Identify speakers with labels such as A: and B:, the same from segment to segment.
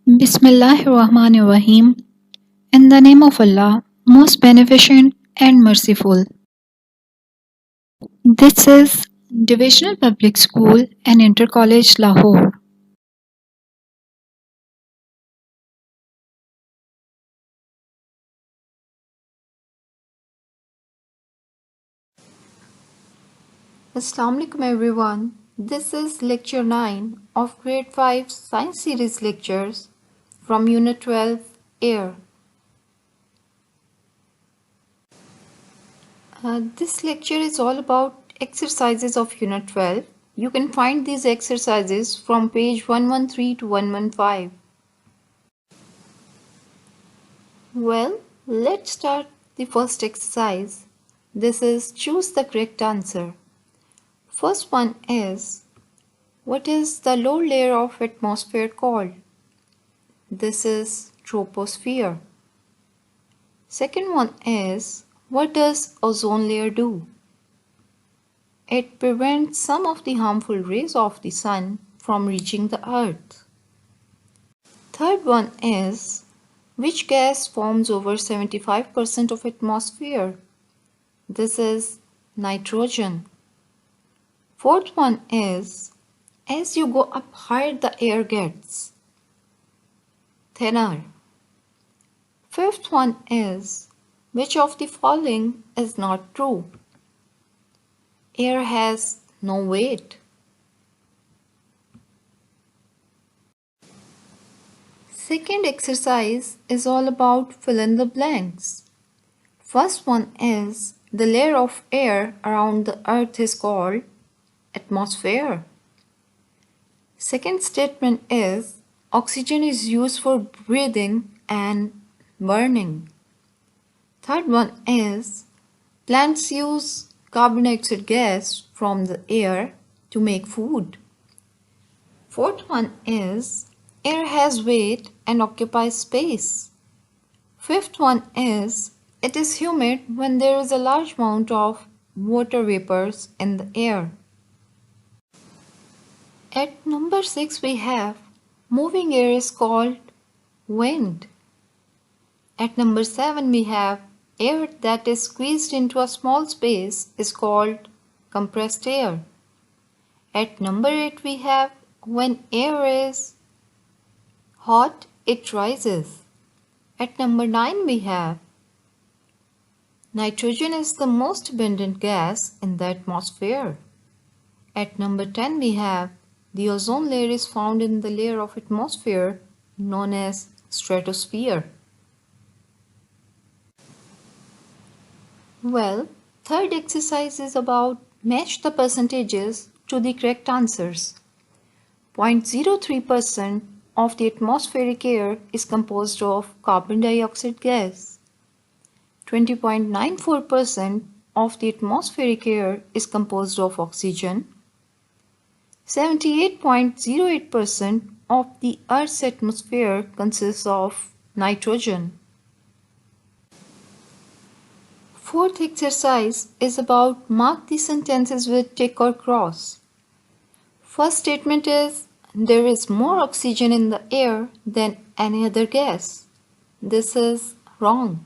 A: Bismillahirrahmanirrahim. In the name of Allah, most beneficent and merciful. This is Divisional Public School and Inter College Lahore.
B: Assalamu alaikum everyone. This is lecture 9 of grade 5 science series lectures from unit 12 air. This lecture is all about exercises of unit 12. You can find these exercises from page 113 to 115. Well, let's start the first exercise. This is choose the correct answer. First one is, what is the low layer of atmosphere called? This is troposphere. Second one is, what does ozone layer do? It prevents some of the harmful rays of the sun from reaching the earth. Third one is, which gas forms over 75% of atmosphere? This is nitrogen. Fourth one is, as you go up higher the air gets thinner. Fifth one is, which of the following is not true? Air has no weight. Second exercise is all about fill in the blanks. First one is, the layer of air around the earth is called atmosphere. Second statement is, oxygen is used for breathing and burning. Third one is, plants use carbon dioxide gas from the air to make food. Fourth one is, air has weight and occupies space. Fifth one is, it is humid when there is a large amount of water vapors in the air. At number 6 we have, moving air is called wind. At number 7 we have, air that is squeezed into a small space is called compressed air. At number 8 we have, when air is hot, it rises. At number 9 we have, nitrogen is the most abundant gas in the atmosphere. At number 10 we have, the ozone layer is found in the layer of atmosphere known as stratosphere. Well, third exercise is about match the percentages to the correct answers. 0.03% of the atmospheric air is composed of carbon dioxide gas. 20.94% of the atmospheric air is composed of oxygen. 78.08% of the Earth's atmosphere consists of nitrogen. Fourth exercise is about mark the sentences with tick or cross. First statement is, there is more oxygen in the air than any other gas. This is wrong.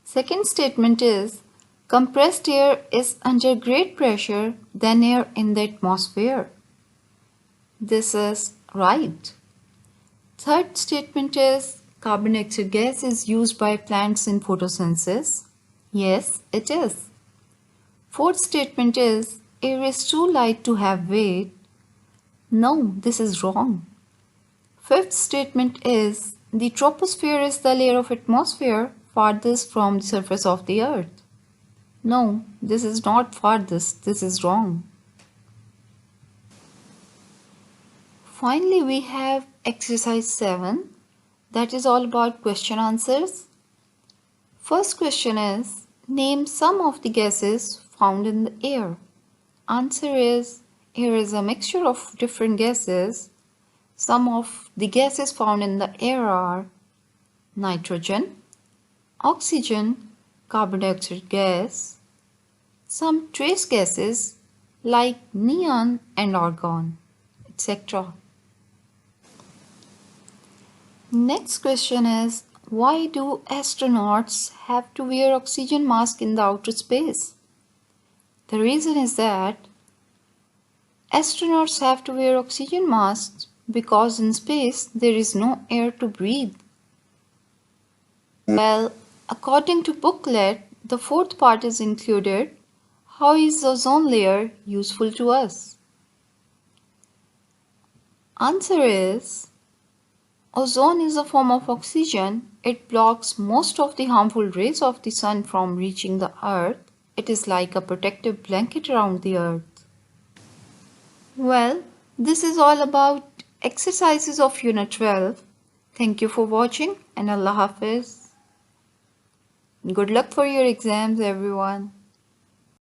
B: Second statement is, compressed air is under greater pressure than air in the atmosphere. This is right. Third statement is, carbon dioxide gas is used by plants in photosynthesis. Yes, it is. Fourth statement is, air is too light to have weight. No, this is wrong. Fifth statement is, the troposphere is the layer of atmosphere farthest from the surface of the earth. No, this is not farthest, this is wrong. Finally, we have exercise 7, that is all about question answers. First question is, name some of the gases found in the air. Answer is, air is a mixture of different gases. Some of the gases found in the air are nitrogen, oxygen, carbon dioxide gas, some trace gases like neon and argon, etc. Next question is, why do astronauts have to wear oxygen mask in the outer space? The reason is that astronauts have to wear oxygen masks because in space there is no air to breathe. Well, according to booklet, the fourth part is included. How is ozone layer useful to us? Answer is, ozone is a form of oxygen. It blocks most of the harmful rays of the sun from reaching the earth. It is like a protective blanket around the earth. Well, this is all about exercises of Unit 12. Thank you for watching and Allah Hafiz. Good luck for your exams, everyone.